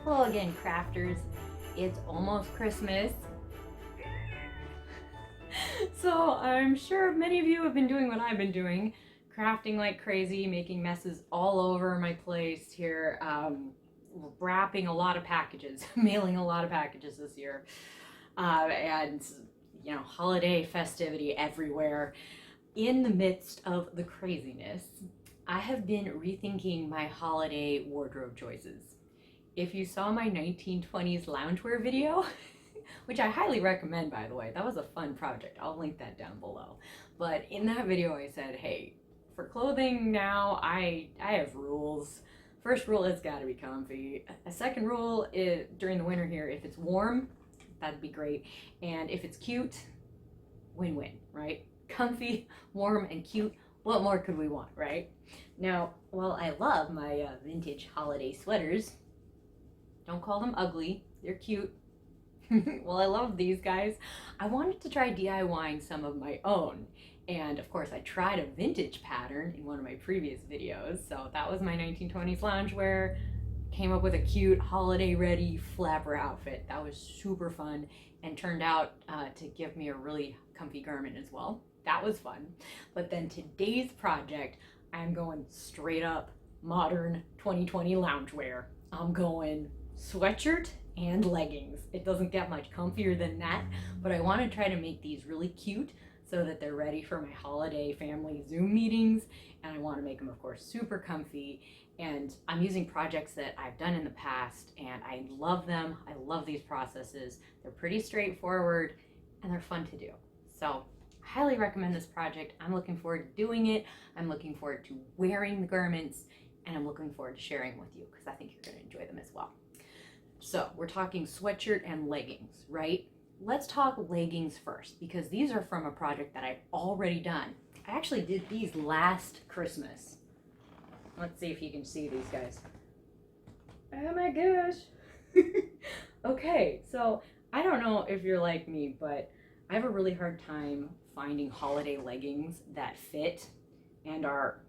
Hello again, crafters. It's almost Christmas. So I'm sure many of you have been doing what I've been doing, crafting like crazy, making messes all over my place here, wrapping a lot of packages, mailing a lot of packages this year, and holiday festivity everywhere. In the midst of the craziness, I have been rethinking my holiday wardrobe choices. If you saw my 1920s loungewear video, which I highly recommend, by the way, that was a fun project. I'll link that down below. But in that video, I said, hey, for clothing now, I have rules. First rule, it's got to be comfy. A second rule is during the winter here, if it's warm, that'd be great. And if it's cute, win-win, right? Comfy, warm, and cute. What more could we want, right? Now, while I love my vintage holiday sweaters, don't call them ugly, they're cute. Well, I love these guys. I wanted to try DIYing some of my own. And of course, I tried a vintage pattern in one of my previous videos. So that was my 1920s loungewear. Came up with a cute holiday-ready flapper outfit. That was super fun and turned out to give me a really comfy garment as well. That was fun. But then today's project, I'm going straight up modern 2020 loungewear. I'm going sweatshirt and leggings. It doesn't get much comfier than that, but I want to try to make these really cute so that they're ready for my holiday family Zoom meetings, and I want to make them, of course, super comfy. And I'm using projects that I've done in the past, and I love them. I love these processes. They're pretty straightforward, and they're fun to do. So I highly recommend this project. I'm looking forward to doing it. I'm looking forward to wearing the garments, and I'm looking forward to sharing with you because I think you're going to enjoy them as well. So we're talking sweatshirt and leggings, right? Let's talk leggings first because these are from a project that I've already done. I actually did these last Christmas. Let's see if you can see these guys. Oh my gosh. Okay, so I don't know if you're like me, but I have a really hard time finding holiday leggings that fit and are,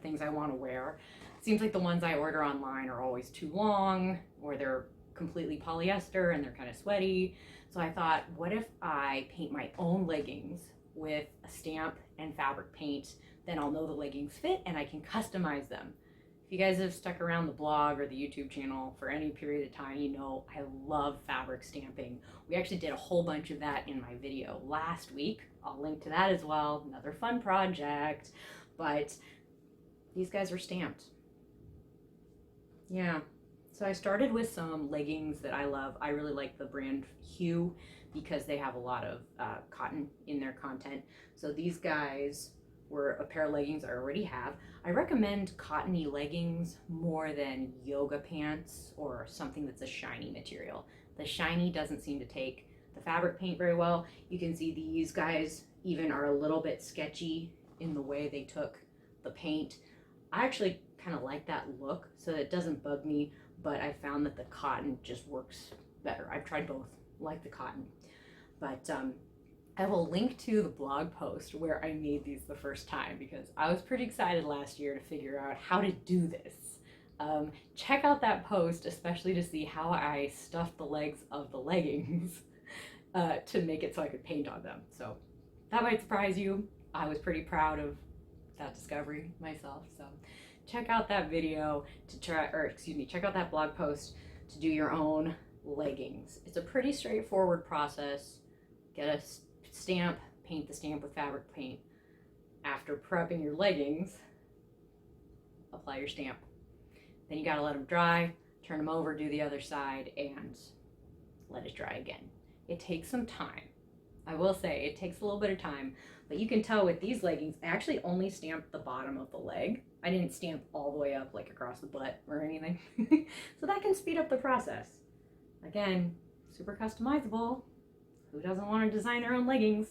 things I want to wear. It seems like the ones I order online are always too long, or they're completely polyester and they're kind of sweaty. So I thought, what if I paint my own leggings with a stamp and fabric paint? Then I'll know the leggings fit and I can customize them. If you guys have stuck around the blog or the YouTube channel for any period of time, you know I love fabric stamping. We actually did a whole bunch of that in my video last week. I'll link to that as well. Another fun project. But these guys are stamped. Yeah. So I started with some leggings that I love. I really like the brand Hue because they have a lot of cotton in their content. So these guys were a pair of leggings I already have. I recommend cottony leggings more than yoga pants or something that's a shiny material. The shiny doesn't seem to take the fabric paint very well. You can see these guys even are a little bit sketchy in the way they took the paint. I actually kind of like that look, so it doesn't bug me, but I found that the cotton just works better. I've tried both, like the cotton. But I will link to the blog post where I made these the first time because I was pretty excited last year to figure out how to do this. Check out that post, especially to see how I stuffed the legs of the leggings to make it so I could paint on them. So that might surprise you. I was pretty proud of that discovery myself. So check out that video to try, check out that blog post to do your own leggings. It's a pretty straightforward process. Get a stamp, paint the stamp with fabric paint. After prepping your leggings, apply your stamp. Then you gotta let them dry, turn them over, do the other side, and let it dry again. It takes some time. I will say it takes a little bit of time, but you can tell with these leggings, I actually only stamped the bottom of the leg. I didn't stamp all the way up like across the butt or anything. So that can speed up the process. Again, super customizable. Who doesn't want to design their own leggings?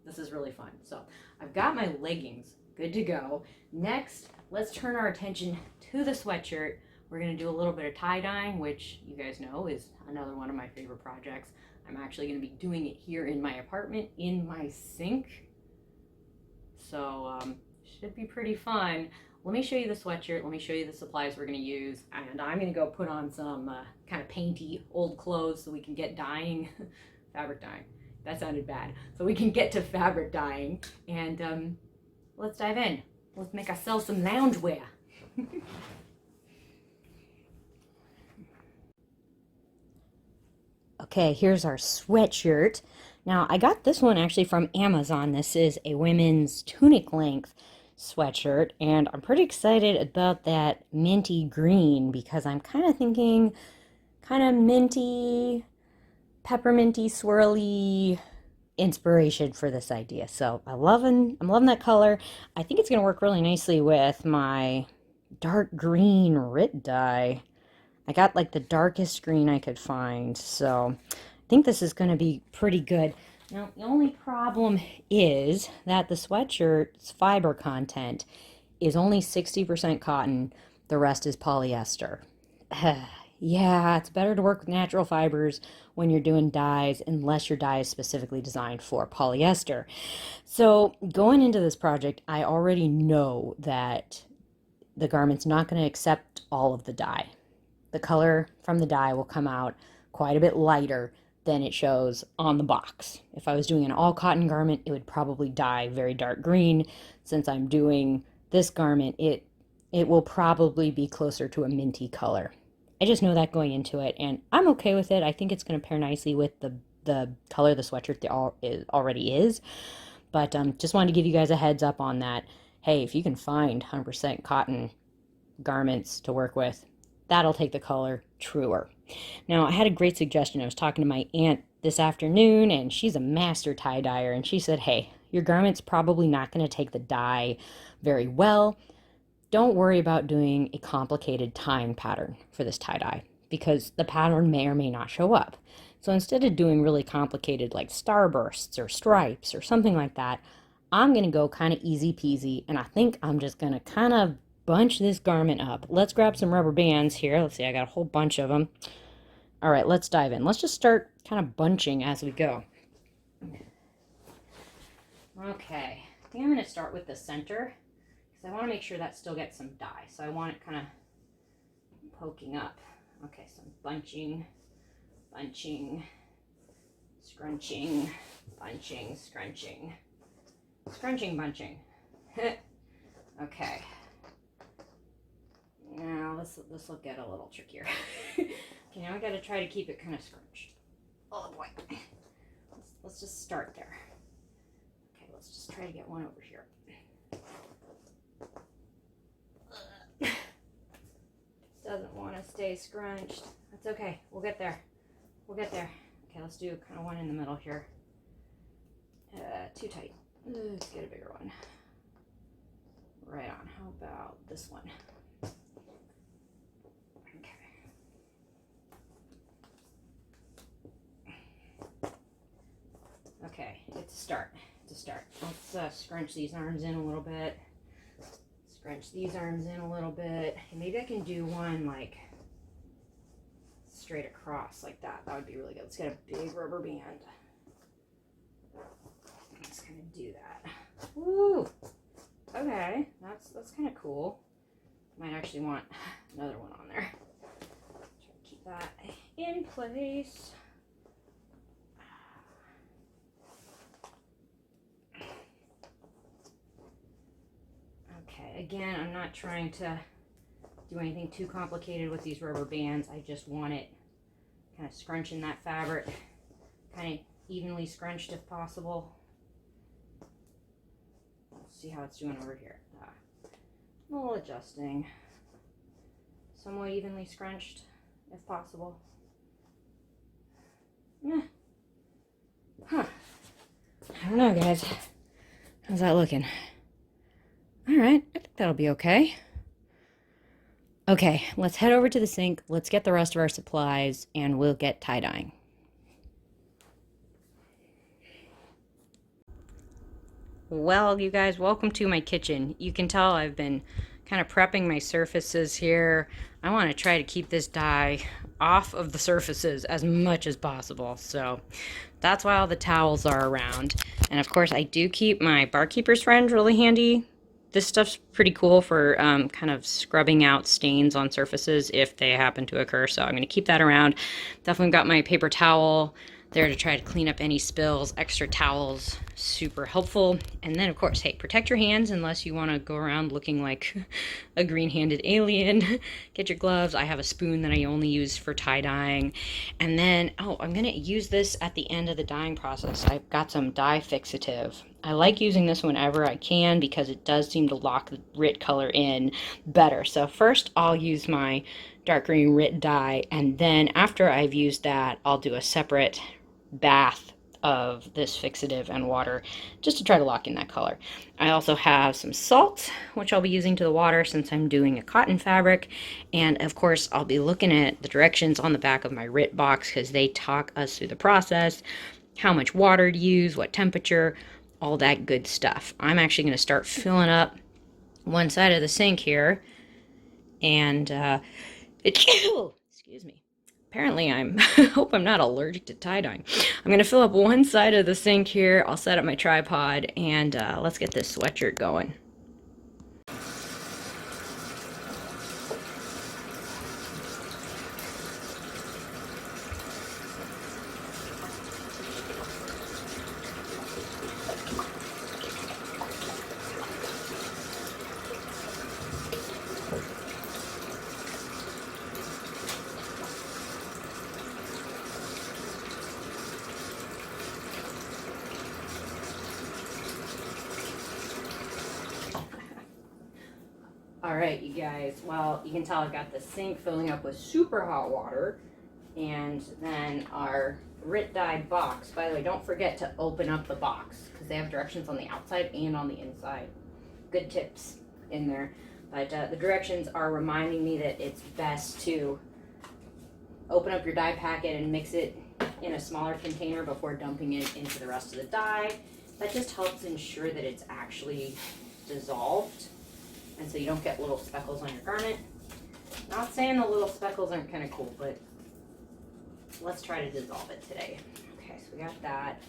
This is really fun. So I've got my leggings good to go. Next, let's turn our attention to the sweatshirt. We're gonna do a little bit of tie-dyeing, which you guys know is another one of my favorite projects. I'm actually gonna be doing it here in my apartment, in my sink. So should be pretty fun. let me show you the sweatshirt. Let me show you the supplies we're going to use. And I'm going to go put on some kind of painty old clothes so we can get dyeing, fabric dyeing. That sounded bad. So we can get to fabric dyeing. And let's dive in. Let's make ourselves some loungewear. Okay, here's our sweatshirt. Now, I got this one actually from Amazon. This is a women's tunic length sweatshirt, and I'm pretty excited about that minty green because I'm kind of thinking kind of minty, pepperminty, swirly inspiration for this idea. So I'm loving that color. I think it's going to work really nicely with my dark green Rit dye. I got like the darkest green I could find, so I think this is going to be pretty good. Now, the only problem is that the sweatshirt's fiber content is only 60% cotton, the rest is polyester. Yeah, it's better to work with natural fibers when you're doing dyes, unless your dye is specifically designed for polyester. So going into this project, I already know that the garment's not going to accept all of the dye. The color from the dye will come out quite a bit lighter than it shows on the box. If I was doing an all cotton garment, it would probably dye very dark green. Since I'm doing this garment, it will probably be closer to a minty color. I just know that going into it, and I'm okay with it. I think it's going to pair nicely with the color the sweatshirt already is. But just wanted to give you guys a heads up on that. Hey, if you can find 100% cotton garments to work with, that'll take the color truer. Now, I had a great suggestion. I was talking to my aunt this afternoon, and she's a master tie-dyer, and she said, hey, your garment's probably not going to take the dye very well. Don't worry about doing a complicated tying pattern for this tie-dye, because the pattern may or may not show up. So instead of doing really complicated like starbursts or stripes or something like that, I'm going to go kind of easy peasy, and I think I'm just going to kind of bunch this garment up. Let's grab some rubber bands here. Let's see, I got a whole bunch of them. All right, let's dive in. Let's just start kind of bunching as we go. Okay, I think I'm going to start with the center because I want to make sure that still gets some dye. So I want it kind of poking up. Okay, some bunching, bunching, scrunching, bunching, scrunching, scrunching, bunching. Okay. Now this will get a little trickier. Okay, now I got to try to keep it kind of scrunched. Oh boy. Let's just start there. Okay, let's just try to get one over here. Doesn't want to stay scrunched. That's okay. We'll get there. We'll get there. Okay, let's do kind of one in the middle here. Too tight. Let's get a bigger one. Right on. How about this one? Okay, it's a start. It's a start. Let's scrunch these arms in a little bit. Scrunch these arms in a little bit. And maybe I can do one like straight across like that. That would be really good. Let's get a big rubber band. I'm just gonna do that. Woo! Okay, that's kind of cool. Might actually want another one on there. Try to keep that in place. Okay, again, I'm not trying to do anything too complicated with these rubber bands. I just want it kind of scrunching that fabric, kind of evenly scrunched if possible. Let's see how it's doing over here. A little adjusting. Somewhat evenly scrunched if possible. Huh. I don't know, guys. How's that looking? All right, I think that'll be okay. Okay, let's head over to the sink. Let's get the rest of our supplies, and we'll get tie-dyeing. Well, you guys, welcome to my kitchen. You can tell I've been kind of prepping my surfaces here. I want to try to keep this dye off of the surfaces as much as possible. So that's why all the towels are around. And of course, I do keep my barkeeper's friend really handy this stuff's pretty cool for kind of scrubbing out stains on surfaces if they happen to occur. So I'm going to keep that around. Definitely got my paper towel there to try to clean up any spills. Extra towels, super helpful. And then, of course, hey, protect your hands unless you want to go around looking like a green-handed alien. Get your gloves. I have a spoon that I only use for tie-dyeing. And then, oh, I'm going to use this at the end of the dyeing process. I've got some dye fixative. I like using this whenever I can because it does seem to lock the RIT color in better. So first I'll use my dark green RIT dye, and then after I've used that, I'll do a separate bath of this fixative and water just to try to lock in that color. I also have some salt, which I'll be using to the water since I'm doing a cotton fabric. And of course, I'll be looking at the directions on the back of my RIT box because they talk us through the process, how much water to use, what temperature, all that good stuff. I'm actually going to start filling up one side of the sink here. And excuse me. Apparently I'm hope I'm not allergic to tie-dyeing. I'm going to fill up one side of the sink here. I'll set up my tripod and let's get this sweatshirt going. All right, you guys. Well, you can tell I've got the sink filling up with super hot water, and then our RIT dye box. By the way, don't forget to open up the box because they have directions on the outside and on the inside. Good tips in there. But the directions are reminding me that it's best to open up your dye packet and mix it in a smaller container before dumping it into the rest of the dye. That just helps ensure that it's actually dissolved, and so you don't get little speckles on your garment. Not saying the little speckles aren't kind of cool, but let's try to dissolve it today. Okay, so we got that.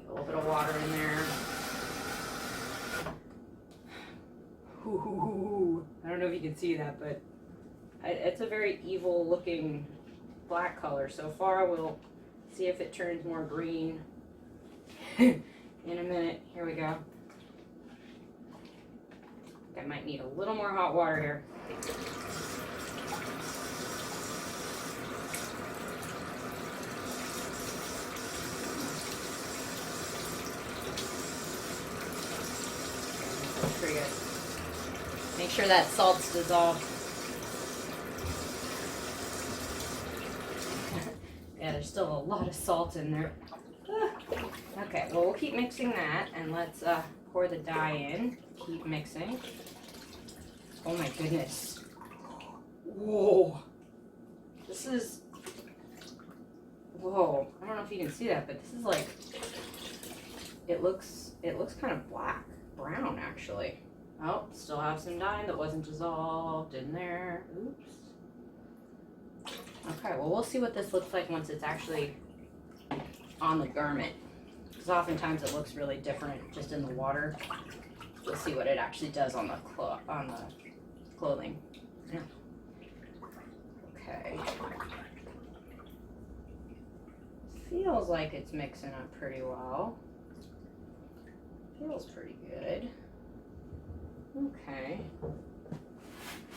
A little bit of water in there. Ooh, I don't know if you can see that, but it's a very evil looking black color. So far, we'll see if it turns more green in a minute. Here we go. I might need a little more hot water here. That's pretty good. Make sure that salt's dissolved. Yeah, there's still a lot of salt in there. Okay, well, we'll keep mixing that, and let's pour the dye in. Keep mixing. Oh my goodness. Whoa. This is... Whoa. I don't know if you can see that, but this is like... It looks kind of black. Brown, actually. Oh, still have some dye that wasn't dissolved in there. Oops. Okay, well, we'll see what this looks like once it's actually on the garment. Because oftentimes it looks really different just in the water. We'll see what it actually does on the clothing. Yeah. Okay. Feels like it's mixing up pretty well. Feels pretty good. Okay.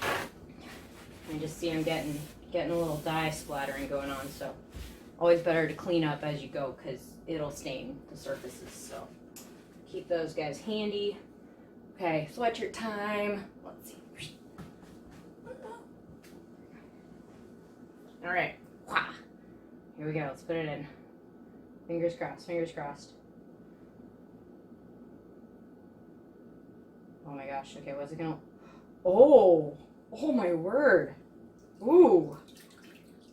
I just see I'm getting a little dye splattering going on, so always better to clean up as you go because it'll stain the surfaces. So keep those guys handy. Okay, sweatshirt time. Let's see. All right. Wow. Here we go. Let's put it in. Fingers crossed. Fingers crossed. Oh my gosh. Okay, what's it gonna... Oh! Oh my word. Ooh.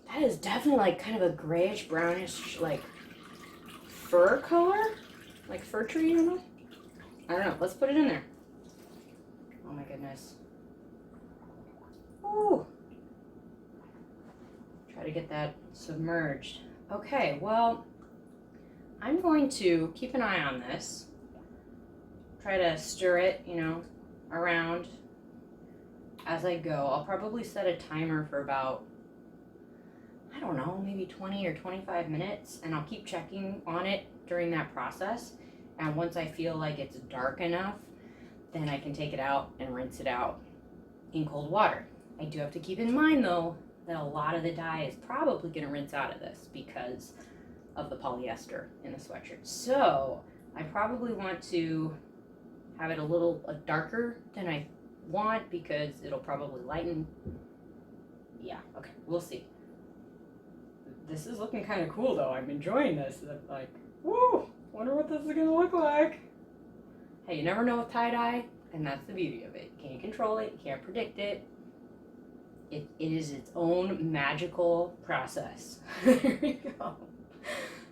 That is definitely like kind of a grayish, brownish, like fur color? Like fir tree, you know? I don't know. Let's put it in there. Oh my goodness. Ooh. Try to get that submerged. Okay, well, I'm going to keep an eye on this. Try to stir it, you know, around as I go. I'll probably set a timer for about, I don't know, maybe 20 or 25 minutes, and I'll keep checking on it during that process. And once I feel like it's dark enough, then I can take it out and rinse it out in cold water. I do have to keep in mind though that a lot of the dye is probably going to rinse out of this because of the polyester in the sweatshirt. So I probably want to have it a little darker than I want because it'll probably lighten. Yeah, okay, we'll see. This is looking kind of cool though. I'm enjoying this. Like, woo, wonder what this is gonna look like. Hey, you never know with tie-dye, and that's the beauty of it. You can't control it, you can't predict it. It is its own magical process. There we go.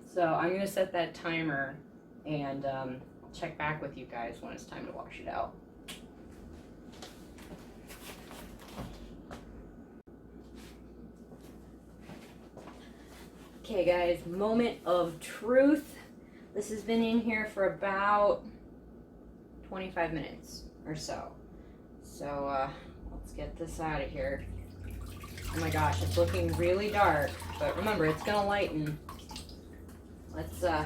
So I'm gonna set that timer and I'll check back with you guys when it's time to wash it out. Okay guys, moment of truth. This has been in here for about 25 minutes or so. So let's get this out of here. Oh my gosh, it's looking really dark, but remember, it's gonna lighten. Let's get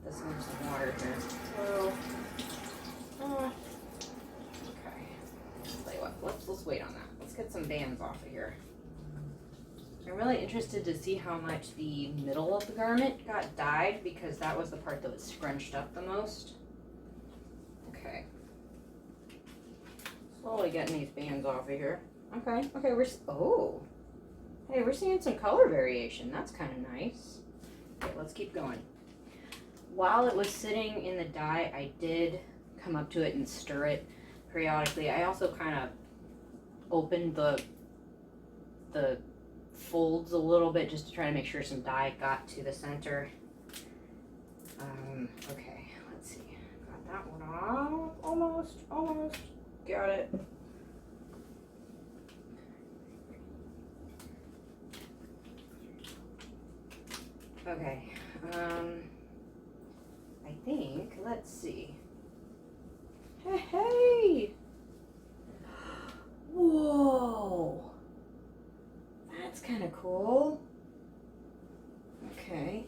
this under some water here. So, okay. Tell you what, let's wait on that. Let's get some bands off of here. I'm really interested to see how much the middle of the garment got dyed because that was the part that was scrunched up the most. Okay. Slowly getting these bands off of here. Okay, hey, we're seeing some color variation. That's kind of nice. Okay, let's keep going. While it was sitting in the dye, I did come up to it and stir it periodically. I also kind of opened the folds a little bit just to try to make sure some dye got to the center. Okay, let's see. Got that one off. Almost. Got it. Okay, I think, let's see. Hey! Whoa! That's kind of cool. Okay.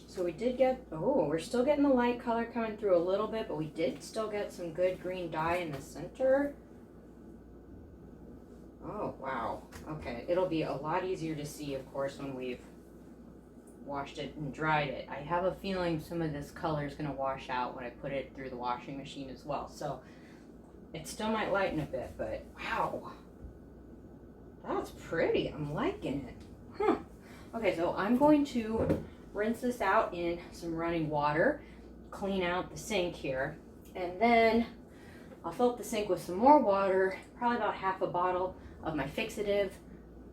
So we did get, we're still getting the light color coming through a little bit, but we did still get some good green dye in the center. Oh, wow. Okay, it'll be a lot easier to see, of course, when we've washed it and dried it. I have a feeling some of this color is going to wash out when I put it through the washing machine as well. So it still might lighten a bit, but wow, that's pretty. I'm liking it. Okay, so I'm going to rinse this out in some running water, clean out the sink here, and then I'll fill up the sink with some more water, probably about half a bottle of my fixative,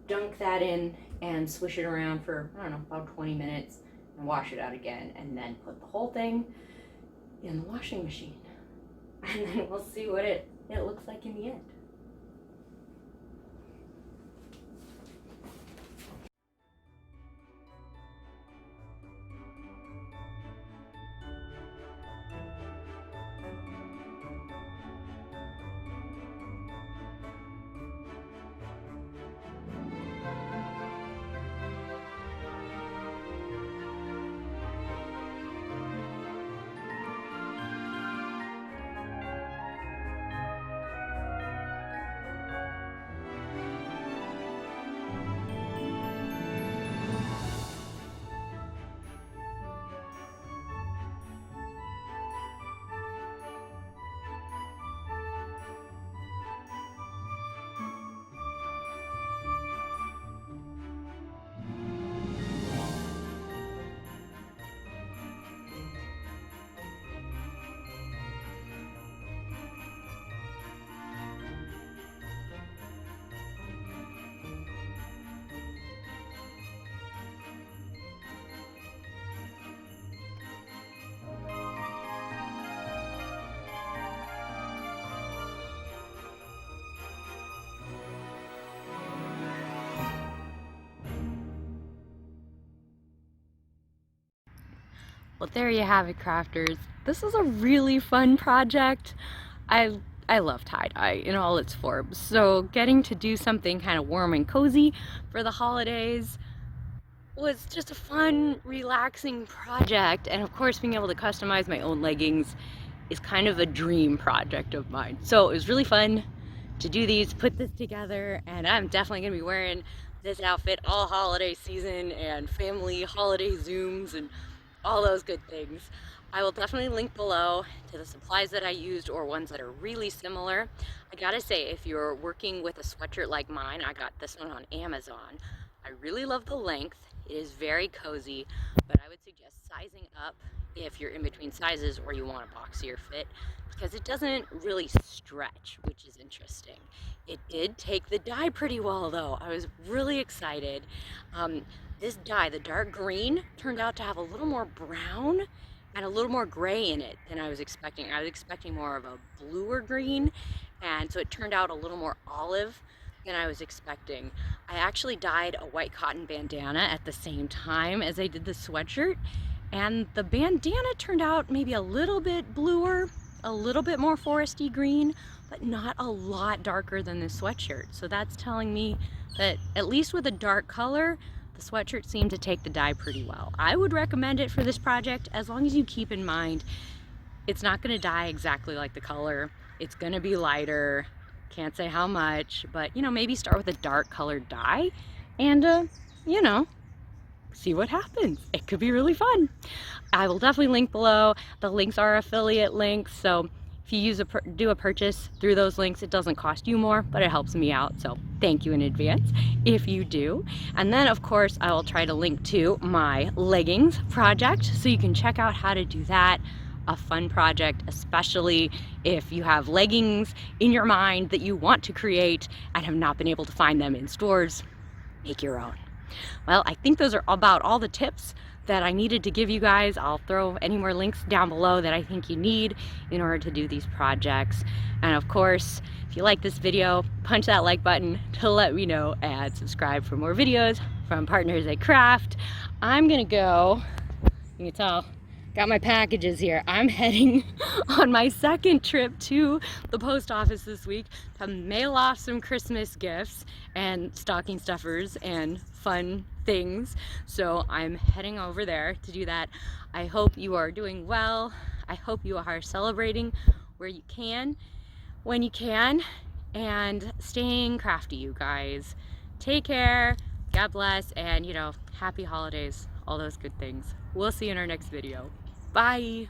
dunk that in and swish it around for, I don't know, about 20 minutes and wash it out again, and then put the whole thing in the washing machine. And then we'll see what it looks like in the end. Well, there you have it, crafters. This is a really fun project. I love tie-dye in all its forms. So getting to do something kind of warm and cozy for the holidays was just a fun, relaxing project. And of course, being able to customize my own leggings is kind of a dream project of mine. So it was really fun to do these, put this together, and I'm definitely gonna be wearing this outfit all holiday season and family holiday Zooms and all those good things. I will definitely link below to the supplies that I used or ones that are really similar. I gotta say, if you're working with a sweatshirt like mine, I got this one on Amazon. I really love the length. It is very cozy, but I would suggest sizing up if you're in between sizes or you want a boxier fit, because it doesn't really stretch, which is interesting. It did take the dye pretty well though. I was really excited. This dye, the dark green, turned out to have a little more brown and a little more gray in it than I was expecting. I was expecting more of a bluer green, and so it turned out a little more olive than I was expecting. I actually dyed a white cotton bandana at the same time as I did the sweatshirt, and the bandana turned out maybe a little bit bluer, a little bit more foresty green, but not a lot darker than the sweatshirt. So that's telling me that at least with a dark color, the sweatshirt seemed to take the dye pretty well. I would recommend it for this project as long as you keep in mind it's not going to dye exactly like the color. It's going to be lighter. Can't say how much, but you know, maybe start with a dark colored dye and you know, see what happens. It could be really fun. I will definitely link below. The links are affiliate links, so if you do a purchase through those links, it doesn't cost you more, but it helps me out. So thank you in advance if you do. And then of course, I will try to link to my leggings project so you can check out how to do that. A fun project, especially if you have leggings in your mind that you want to create and have not been able to find them in stores. Make your own. Well, I think those are about all the tips that I needed to give you guys. I'll throw any more links down below that I think you need in order to do these projects. And of course, if you like this video, punch that like button to let me know, and subscribe for more videos from Partners in Craft. I'm gonna go, you can tell, got my packages here. I'm heading on my second trip to the post office this week to mail off some Christmas gifts and stocking stuffers and fun things. So I'm heading over there to do that. I hope you are doing well. I hope you are celebrating where you can, when you can, and staying crafty, you guys. Take care, God bless, and you know, happy holidays, all those good things. We'll see you in our next video. Bye.